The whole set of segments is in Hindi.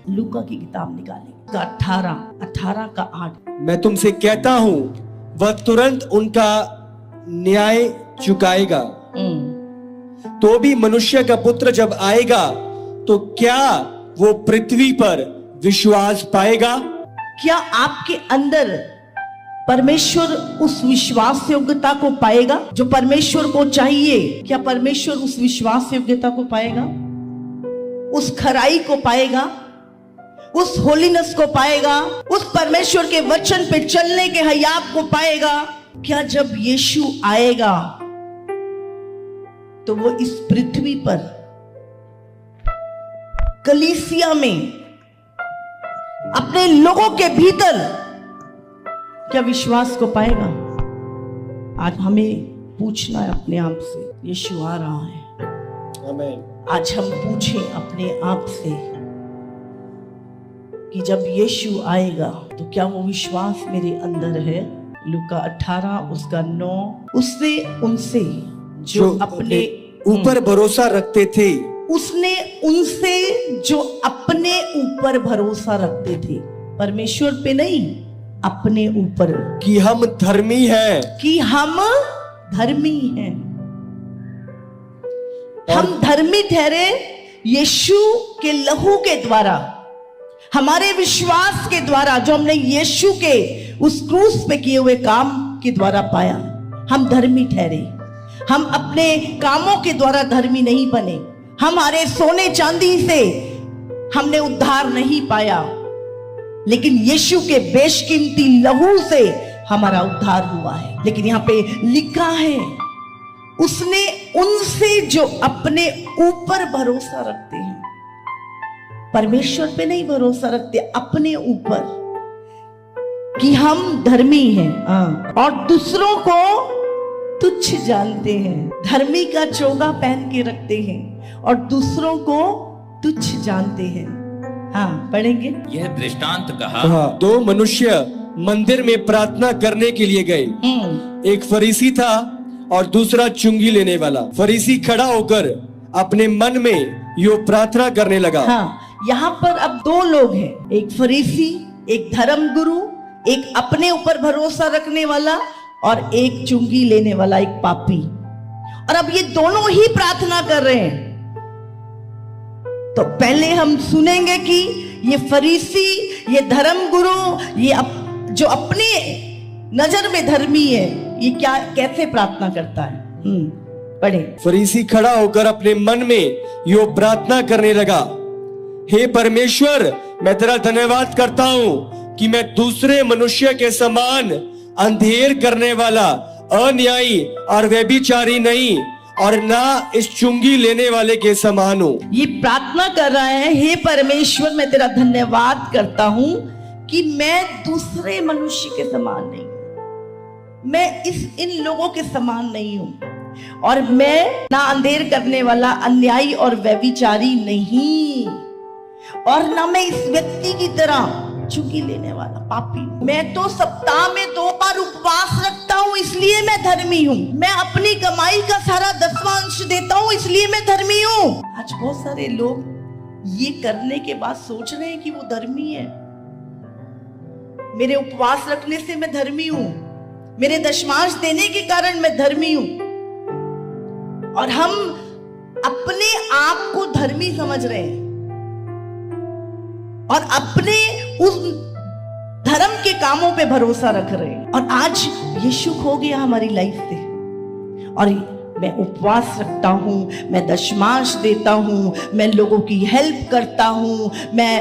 लूका की किताब निकाली, 18 का 8। मैं तुमसे कहता हूं वह तुरंत उनका न्याय चुकाएगा। तो भी मनुष्य का पुत्र जब आएगा तो क्या वो पृथ्वी पर विश्वास पाएगा? क्या आपके अंदर परमेश्वर उस विश्वास योग्यता को पाएगा जो परमेश्वर को चाहिए? क्या परमेश्वर उस विश्वास योग्यता को पाएगा? उस खराई को पाएगा? उस होलीनेस को पाएगा? उस परमेश्वर के वचन पे चलने के हयात को पाएगा? क्या जब यीशु आएगा तो वो इस पृथ्वी पर कलीसिया में अपने लोगों के भीतर क्या विश्वास को पाएगा? आज हमें पूछना है अपने आप से, यीशु आ रहा है। आमीन। आज हम पूछें अपने आप से कि जब यीशु आएगा तो क्या वो विश्वास मेरे अंदर है? लूका 18 उसका 9। उसने उनसे जो अपने ऊपर भरोसा रखते थे, उसने उनसे जो अपने ऊपर भरोसा रखते थे, परमेश्वर पे नहीं, अपने ऊपर, कि हम धर्मी हैं, कि हम धर्मी हैं। हम धर्मी ठहरे यीशु के लहू के द्वारा, हमारे विश्वास के द्वारा, जो हमने यीशु के उस क्रूस पे किए हुए काम के द्वारा पाया। हम धर्मी ठहरे। हम अपने कामों के द्वारा धर्मी नहीं बने। हमारे सोने चांदी से हमने उद्धार नहीं पाया, लेकिन यीशु के बेशकीमती लहू से हमारा उद्धार हुआ है। लेकिन यहाँ पे लिखा है, उसने उनसे जो अपने ऊपर भरोसा रखते हैं, परमेश्वर पे नहीं भरोसा रखते, अपने ऊपर, कि हम धर्मी हैं और दूसरों को तुच्छ जानते हैं। धर्मी का चोगा पहन के रखते हैं और दूसरों को तुच्छ जानते हैं। हाँ, पढ़ेंगे। यह दृष्टांत कहा। हाँ, 2 मनुष्य मंदिर में प्रार्थना करने के लिए गए। एक फरीसी था और दूसरा चुंगी लेने वाला। फरीसी खड़ा होकर अपने मन में यो प्रार्थना करने लगा। हाँ, यहाँ पर अब 2 लोग हैं, एक फरीसी, एक धर्म गुरु, एक अपने ऊपर भरोसा रखने वाला और एक चुंगी लेने वाला, एक पापी। और अब ये दोनों ही प्रार्थना कर रहे हैं। तो पहले हम सुनेंगे कि ये फरीसी, ये धर्म गुरु, ये जो अपने नजर में धर्मी है, ये क्या कैसे प्रार्थना करता है? पढ़े। फरीसी खड़ा होकर अपने मन में यो प्रार्थना करने लगा, हे परमेश्वर, मैं तेरा धन्यवाद करता हूँ कि मैं दूसरे मनुष्य के समान अंधेर करने वाला, अन्यायी और व्यभिचारी नहीं, और ना इस चुंगी लेने वाले के समान हूँ। ये प्रार्थना कर रहा है, हे परमेश्वर, मैं तेरा धन्यवाद करता हूँ कि मैं दूसरे मनुष्य के समान नहीं हूँ, मैं इन लोगों के समान नहीं हूँ, और मैं ना अंधेर करने वाला, अन्यायी और व्यभिचारी नहीं, और ना मैं इस व्यक्ति की तरह चुंगी लेने वाला पापी। मैं तो सप्ताह में 2 बार उपवास रखता हूँ, इसलिए मैं धर्मी हूँ। मैं अपनी कमाई का सारा 10वां अंश देता हूँ, इसलिए मैं धर्मी हूँ। आज बहुत सारे लोग ये करने के बाद सोच रहे हैं कि वो धर्मी है। मेरे उपवास रखने से मैं धर्मी हूँ, मेरे दशमांश देने के कारण मैं धर्मी हूँ। और हम अपने आप को धर्मी समझ रहे हैं और अपने उस धर्म के कामों पे भरोसा रख रहे हैं। और आज यीशु खो गया हमारी लाइफ से, और मैं उपवास रखता हूं, मैं दशमांश देता हूं, मैं लोगों की हेल्प करता हूं, मैं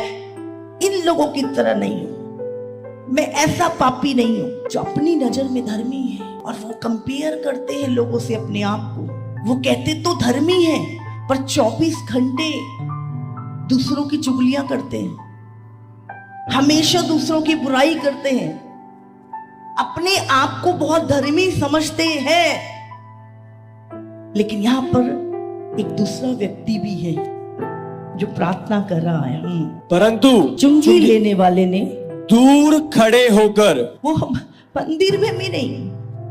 इन लोगों की तरह नहीं हूं, मैं ऐसा पापी नहीं हूं जो अपनी नजर में धर्मी है। और वो कंपेयर करते हैं लोगों से अपने आप को। वो कहते तो धर्मी है, पर 24 घंटे दूसरों की चुगलियां करते हैं, हमेशा दूसरों की बुराई करते हैं, अपने आप को बहुत धर्मी समझते हैं। लेकिन यहां पर एक दूसरा व्यक्ति भी है जो प्रार्थना कर रहा है, परंतु चुंगी लेने वाले ने दूर खड़े होकर, वो मंदिर में भी नहीं,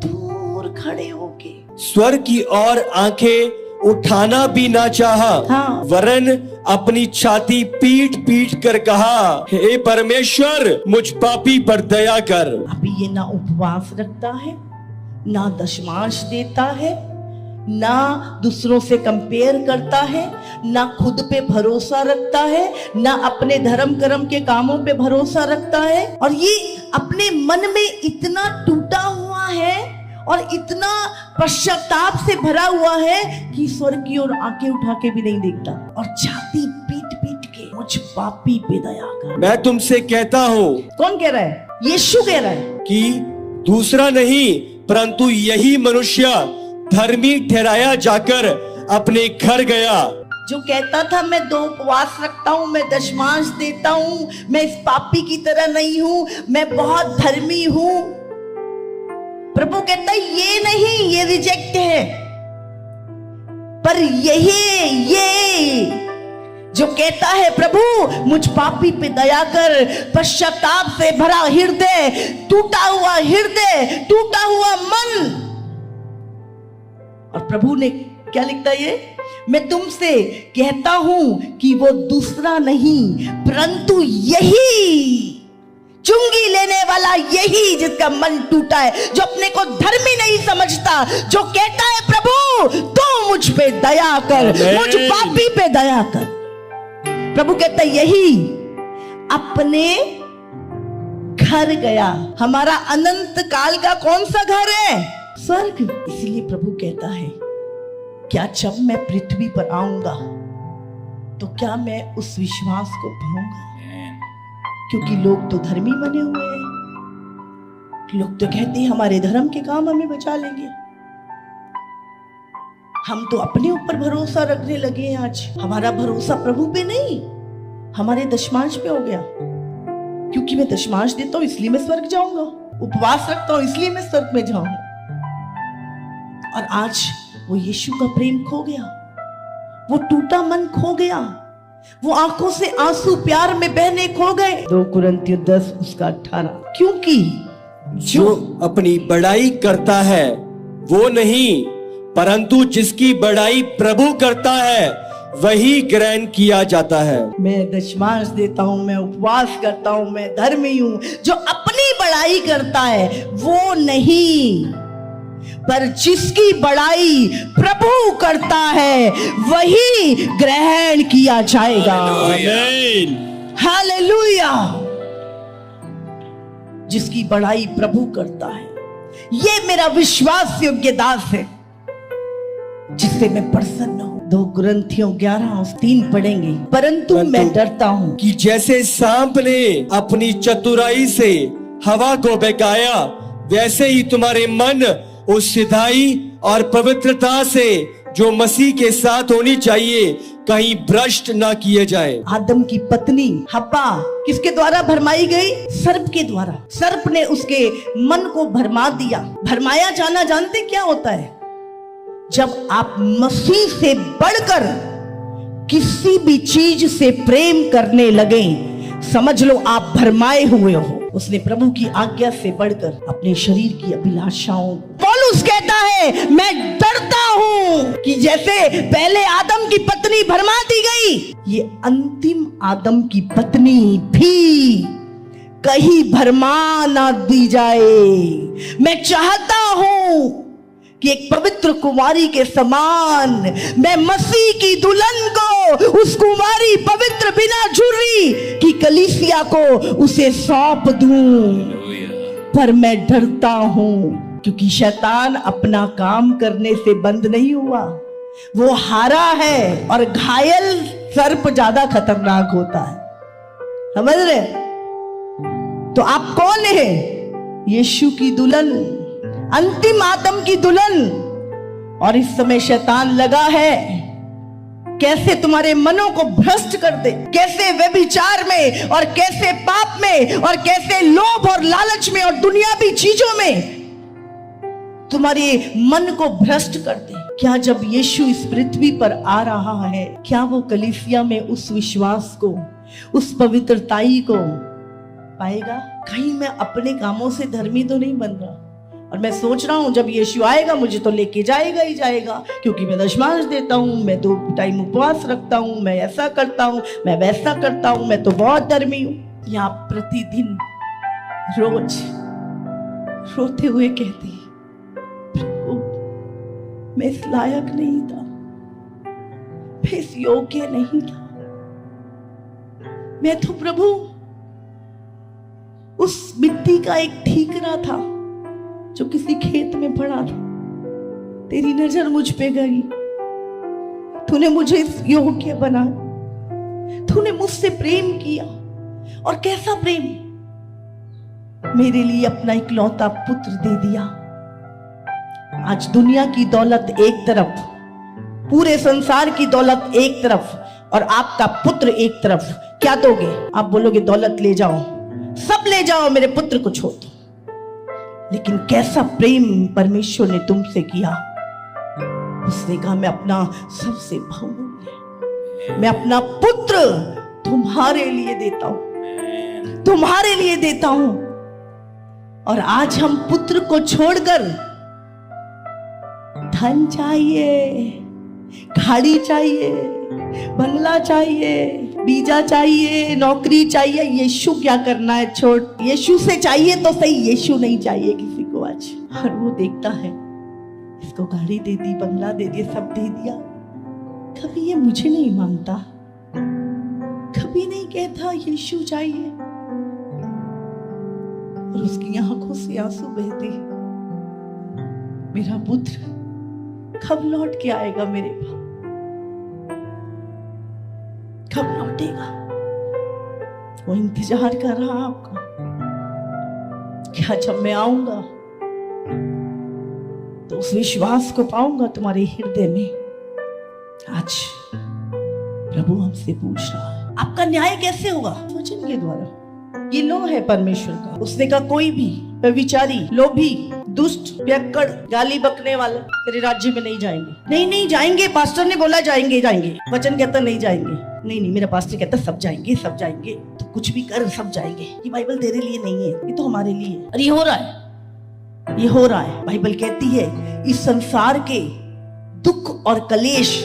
दूर खड़े होके स्वर की ओर आंखें उठाना भी ना चाहा, हाँ। वरन अपनी छाती पीट पीट कर कहा, हे परमेश्वर मुझ पापी पर दया कर। अभी ये ना उपवास रखता है, ना दशमांश देता है, ना दूसरों से कंपेयर करता है, ना खुद पे भरोसा रखता है, ना अपने धर्म कर्म के कामों पे भरोसा रखता है, और ये अपने मन में इतना टूटा हुआ है और इतना पश्चाताप से भरा हुआ है कि स्वर्ग की ओर आंखें उठा के भी नहीं देखता, और छाती पीट पीट के मुझ पापी पे दया कर। मैं तुमसे कहता हूँ, कौन कह रहा है? यीशु कह रहा है कि दूसरा नहीं परंतु यही मनुष्य धर्मी ठहराया जाकर अपने घर गया। जो कहता था मैं 2 उपवास रखता हूँ, मैं दशमांश देता हूँ, मैं इस पापी की तरह नहीं हूँ, मैं बहुत धर्मी हूँ, प्रभु कहता है ये नहीं, ये रिजेक्ट है। पर ये जो कहता है प्रभु मुझ पापी पे दया कर, पश्चाताप से भरा हृदय, टूटा हुआ हृदय, टूटा हुआ मन। और प्रभु ने क्या लिखता है ये? मैं तुमसे कहता हूं कि वो दूसरा नहीं परंतु यही, चुंगी लेने वाला यही, जिसका मन टूटा है, जो अपने को धर्मी नहीं समझता, जो कहता है प्रभु तू मुझ पे दया कर, मुझ पापी पे दया कर। प्रभु कहता है यही अपने घर गया। हमारा अनंत काल का कौन सा घर है? स्वर्ग। इसलिए प्रभु कहता है क्या जब मैं पृथ्वी पर आऊंगा तो क्या मैं उस विश्वास को पाऊंगा? क्योंकि लोग तो धर्मी बने हुए हैं, लोग तो कहते हैं हमारे धर्म के काम हमें बचा लेंगे। हम तो अपने ऊपर भरोसा रखने लगे हैं आज। हमारा भरोसा प्रभु पे नहीं, हमारे दशमांश पे हो गया। क्योंकि मैं दशमांश देता हूं इसलिए मैं स्वर्ग जाऊंगा, उपवास रखता हूं इसलिए मैं स्वर्ग में जाऊंगा। और आज वो यीशु का प्रेम खो गया, वो टूटा मन खो गया, वो आंखों से आंसू प्यार में बहने खो गए। 2 कुरिन्थियों 10:18। क्योंकि जो अपनी बड़ाई करता है वो नहीं परंतु जिसकी बड़ाई प्रभु करता है वही ग्रहण किया जाता है। मैं दशमांश देता हूं, मैं उपवास करता हूं, मैं धर्मी हूं, जो अपनी बड़ाई करता है वो नहीं, पर जिसकी बड़ाई प्रभु करता है वही ग्रहण किया जाएगा। आमीन। हालेलुया। जिसकी बड़ाई प्रभु करता है, ये मेरा विश्वास योग्य दास है जिससे मैं प्रसन्न हूं। 2 कुरिन्थियों 11:3 पढ़ेंगे। परंतु मैं डरता हूं कि जैसे सांप ने अपनी चतुराई से हवा को बहकाया वैसे ही तुम्हारे मन उस सिधाई और पवित्रता से जो मसीह के साथ होनी चाहिए कहीं भ्रष्ट ना किए जाए। आदम की पत्नी हव्वा किसके द्वारा भरमाई गई? सर्प के द्वारा। सर्प ने उसके मन को भरमा दिया। भरमाया जाना जानते क्या होता है? जब आप मसीह से बढ़कर किसी भी चीज से प्रेम करने लगे, समझ लो आप भरमाए हुए हो। उसने प्रभु की आज्ञा से बढ़कर अपने शरीर की अभिलाषाओं। पौलुस कहता है मैं डरता हूं कि जैसे पहले आदम की पत्नी भरमा दी गई, ये अंतिम आदम की पत्नी भी कहीं भरमा ना दी जाए। मैं चाहता हूं कि एक पवित्र कुमारी के समान मैं मसीह की दुल्हन को, उस कुमारी पवित्र बिना झुर्री की कलीसिया को उसे सौंप दूं। पर मैं डरता हूं क्योंकि शैतान अपना काम करने से बंद नहीं हुआ, वो हारा है। और घायल सर्प ज्यादा खतरनाक होता है, समझ रहे? तो आप कौन है? यीशु की दुल्हन, अंतिम आदम की दुल्हन। और इस समय शैतान लगा है कैसे तुम्हारे मनों को भ्रष्ट कर दे, कैसे व्यभिचार में और कैसे पाप में और कैसे लोभ और लालच में और दुनियावी चीजों में तुम्हारे मन को भ्रष्ट कर दे। क्या जब यीशु इस पृथ्वी पर आ रहा है, क्या वो कलीसिया में उस विश्वास को, उस पवित्रताई को पाएगा? कहीं मैं अपने कामों से धर्मी तो नहीं बन रहा, और मैं सोच रहा हूं जब यीशु आएगा मुझे तो लेके जाएगा ही जाएगा, क्योंकि मैं दशमांश देता हूं, मैं 2 टाइम उपवास रखता हूं, मैं ऐसा करता हूं, मैं वैसा करता हूं, मैं तो बहुत धर्मी हूं। यहाँ प्रतिदिन रोज रोते हुए कहती, प्रभु मैं इस लायक नहीं था, मैं इस योग्य नहीं था, मैं तो प्रभु उस मिट्टी का एक ठीकरा था जो किसी खेत में पड़ा था। तेरी नजर मुझ पे गई, तूने मुझे इस योग्य बनाया, तूने मुझसे प्रेम किया। और कैसा प्रेम, मेरे लिए अपना इकलौता पुत्र दे दिया। आज दुनिया की दौलत एक तरफ, पूरे संसार की दौलत एक तरफ और आपका पुत्र एक तरफ, क्या दोगे? आप बोलोगे दौलत ले जाओ, सब ले जाओ, मेरे पुत्र को छोड़ दो। लेकिन कैसा प्रेम परमेश्वर ने तुमसे किया। उसने कहा मैं अपना सबसे बहुमूल्य, मैं अपना पुत्र तुम्हारे लिए देता हूं, तुम्हारे लिए देता हूं। और आज हम पुत्र को छोड़कर धन चाहिए, गाड़ी चाहिए, बंगला चाहिए, वीजा चाहिए, नौकरी चाहिए। यीशु क्या करना है? छोड़, यीशु से चाहिए तो सही, यीशु नहीं चाहिए किसी को आज। और वो देखता है, इसको गाड़ी दे दी, बंगला दे दिया, सब दे दिया, कभी ये मुझे नहीं मांगता, कभी नहीं कहता यीशु चाहिए। और उसकी आंखों से आंसू बहते, मेरा पुत्र कब लौट के आएगा मेरे पास, कब लौटेगा? वो इंतजार कर रहा आपका। क्या जब मैं आऊंगा तो उस विश्वास को पाऊंगा तुम्हारे हृदय में? आज प्रभु हमसे पूछ रहा है, आपका न्याय कैसे होगा? वचन के द्वारा। ये लो है परमेश्वर का। उसने कहा कोई भी व्यभिचारी, लोभी, दुष्ट, पियक्कड़, गाली बकने वाला तेरे राज्य में नहीं जाएंगे। नहीं जाएंगे, पास्टर ने बोला जाएंगे, जाएंगे। वचन कहता नहीं जाएंगे, नहीं मेरा पास्टर कहता सब जाएंगे, सब जाएंगे, तो कुछ भी कर सब जाएंगे। ये बाइबल तेरे लिए नहीं है, ये तो हमारे लिए है। और ये हो रहा है, ये हो रहा है। बाइबल कहती है इस संसार के दुख और कलेश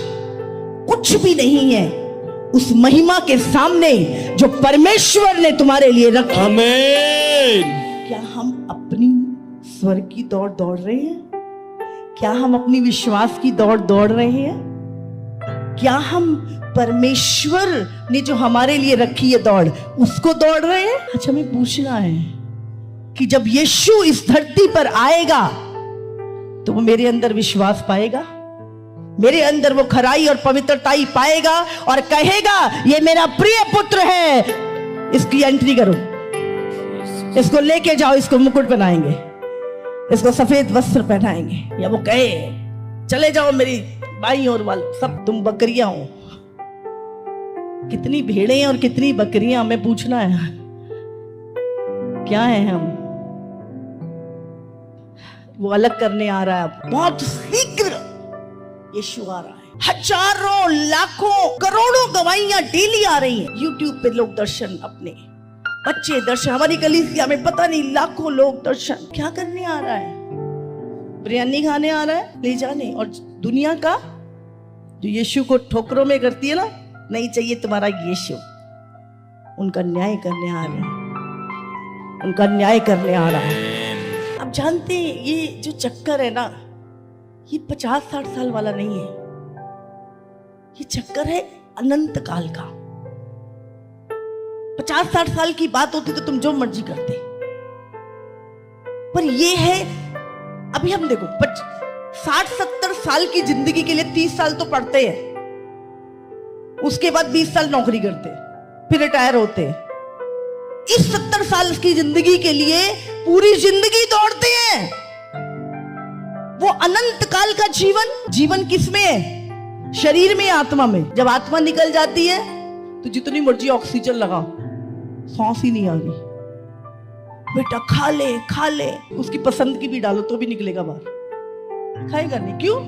कुछ भी नहीं है उस महिमा के सामने जो परमेश्वर ने तुम्हारे लिए रखी। आमीन। क्या हम अपनी स्वर्ग की दौड़ दौड़ रहे हैं? क्या हम अपनी विश्वास की दौड़ दौड़ रहे हैं? क्या हम परमेश्वर ने जो हमारे लिए रखी है दौड़, उसको दौड़ रहे हैं? अच्छा, हमें पूछना है कि जब यीशु इस धरती पर आएगा तो वो मेरे अंदर विश्वास पाएगा, मेरे अंदर वो खराई और पवित्रताई पाएगा और कहेगा ये मेरा प्रिय पुत्र है, इसकी एंट्री करो, इसको लेके जाओ, इसको मुकुट पहनाएंगे, इसको सफेद वस्त्र पहनाएंगे। या वो कहे चले जाओ मेरी बाई और वाल, सब तुम बकरियां हो। कितनी भेड़ें और कितनी बकरियां, हमें पूछना है क्या है हम? वो अलग करने आ रहा है, बहुत शीघ्र यीशु आ रहा है। हजारों, लाखों, करोड़ों गवाहियां डेली आ रही हैं। यूट्यूब पे लोग दर्शन, अपने बच्चे दर्शन, हमारी कलीसिया में पता नहीं लाखों लोग दर्शन। क्या करने आ रहा है? बिरयानी खाने आ रहा है, ले जाने। और दुनिया का जो यीशु को ठोकरों में करती है ना, नहीं चाहिए तुम्हारा यीशु, उनका न्याय करने आ रहे हैं, उनका न्याय करने आ रहा है। आप जानते हैं ये जो चक्कर है ना, ये 50-60 साल वाला नहीं है, ये चक्कर है अनंत काल का। 50-60 साल की बात होती तो तुम जो मर्जी करते, पर ये है अभी हम देखो 60-70 साल की जिंदगी के लिए 30 साल तो पढ़ते हैं, उसके बाद 20 साल नौकरी करते, फिर रिटायर होते। इस 70 साल की जिंदगी के लिए पूरी जिंदगी दौड़ते हैं। वो अनंत काल का जीवन किसमें है? शरीर में, आत्मा में। जब आत्मा निकल जाती है तो जितनी मर्जी ऑक्सीजन लगाओ, सांस ही नहीं आ रही। बेटा खा ले, उसकी पसंद की भी डालो तो भी निकलेगा बाहर, खाएगा नहीं। क्यों?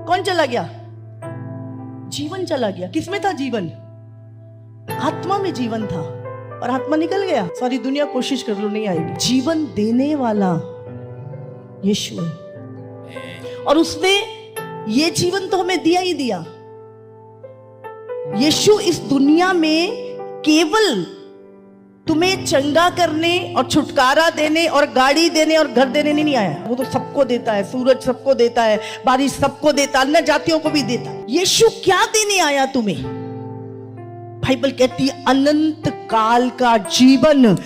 कौन चला गया? जीवन चला गया। किसमें था जीवन? आत्मा में जीवन था, और आत्मा निकल गया। सारी दुनिया कोशिश कर लो, नहीं आएगी। जीवन देने वाला यीशु है। और उसने ये जीवन तो हमें दिया ही दिया। यीशु इस दुनिया में केवल तुम्हें चंगा करने और छुटकारा देने और गाड़ी देने और घर देने नहीं आया। वो तो सबको देता है, सूरज सबको देता है, बारिश सबको देता है, अन्य जातियों को भी देता है। यीशु क्या देने आया तुम्हें? बाइबल कहती है अनंत काल का जीवन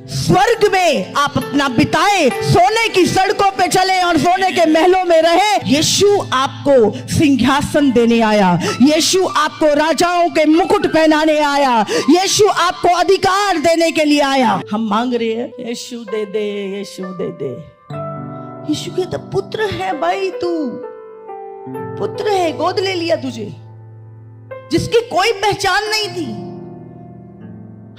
स्वर्ग में आप अपना बिताए, सोने की सड़कों पे चले और सोने के महलों में रहे। यीशु आपको सिंहासन देने आया, यीशु आपको राजाओं के मुकुट पहनाने आया, यीशु आपको अधिकार देने के लिए आया। हम मांग रहे हैं यीशु दे दे, यीशु दे दे। यीशु कहता पुत्र है भाई, तू पुत्र है, गोद ले लिया तुझे, जिसकी कोई पहचान नहीं थी।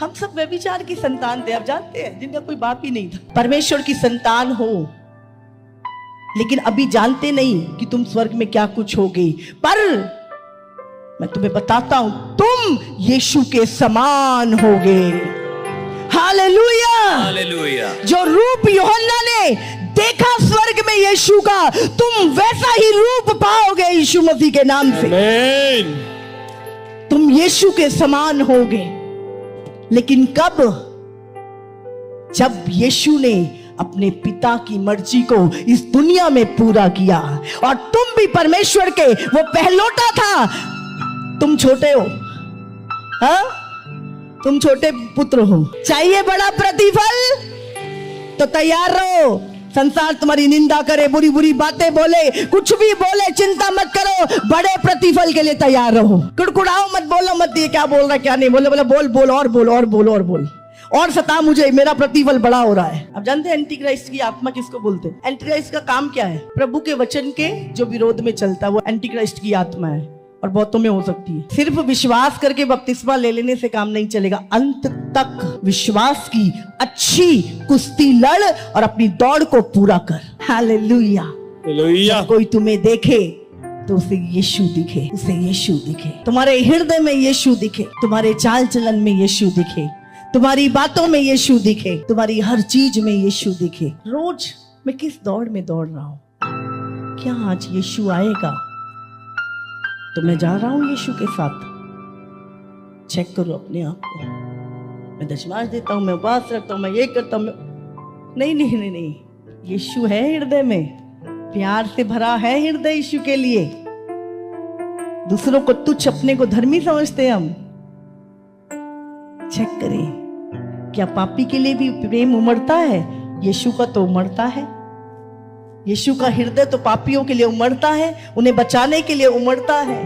हम सब व्यभिचार की संतान थे, आप जानते हैं, जिनका कोई बाप ही नहीं था। परमेश्वर की संतान हो, लेकिन अभी जानते नहीं कि तुम स्वर्ग में क्या कुछ होगे। पर मैं तुम्हें बताता हूं, तुम यीशु के समान होगे। Hallelujah, hallelujah. जो रूप यूहन्ना ने देखा स्वर्ग में यीशु का, तुम वैसा ही रूप पाओगे यीशु मसीह के नाम से। आमीन। तुम यीशु के समान होगे। लेकिन कब? जब यीशु ने अपने पिता की मर्जी को इस दुनिया में पूरा किया। और तुम भी परमेश्वर के वो पहलौठा था। तुम छोटे हो, हाँ? तुम छोटे पुत्र हो। चाहिए बड़ा प्रतिफल तो तैयार रहो। संसार तुम्हारी निंदा करे, बुरी बुरी बातें बोले, कुछ भी बोले, चिंता मत करो, बड़े प्रतिफल के लिए तैयार रहो। कुड़कुड़ाओ मत, बोलो मत ये क्या बोल रहा है क्या नहीं। बोले बोले बोल बोल और बोल और बोल और बोल और सता मुझे, मेरा प्रतिफल बड़ा हो रहा है। अब जानते हैं एंटी क्राइस्ट की आत्मा किसको बोलते हैं? एंटी क्राइस्ट का काम क्या है? प्रभु के वचन के जो विरोध में चलता है वो एंटी क्राइस्ट की आत्मा है। और बहुतों में हो सकती है। सिर्फ विश्वास करके बपतिस्मा ले लेने से काम नहीं चलेगा। अंत तक विश्वास की अच्छी कुश्ती लड़ और अपनी दौड़ को पूरा कर। हालेलुया। हालेलुया। जब कोई तुम्हें देखे तो उसे यीशु दिखे, उसे यीशु दिखे। तुम्हारे हृदय में यीशु दिखे, तुम्हारे चाल चलन में यीशु दिखे, तुम्हारी बातों में यीशु दिखे, तुम्हारी हर चीज में यीशु दिखे। रोज मैं किस दौड़ में दौड़ रहा हूं? क्या आज यीशु आएगा तो मैं जा रहा हूं यीशु के साथ? चेक करो अपने आप को। मैं दशमाश देता हूं, मैं उपवास रखता हूं, मैं ये करता हूं, नहीं नहीं नहीं नहीं। यीशु है हृदय में, प्यार से भरा है हृदय यीशु के लिए। दूसरों को तुच्छ, अपने को धर्मी समझते हैं हम। चेक करें, क्या पापी के लिए भी प्रेम उमड़ता है? यीशु का तो उमड़ता है। यीशु का हृदय तो पापियों के लिए उमड़ता है, उन्हें बचाने के लिए उमड़ता है।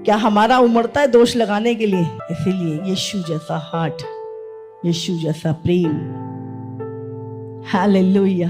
क्या हमारा उमड़ता है दोष लगाने के लिए? इसीलिए यीशु जैसा हार्ट, यीशु जैसा प्रेम। हालेलुया।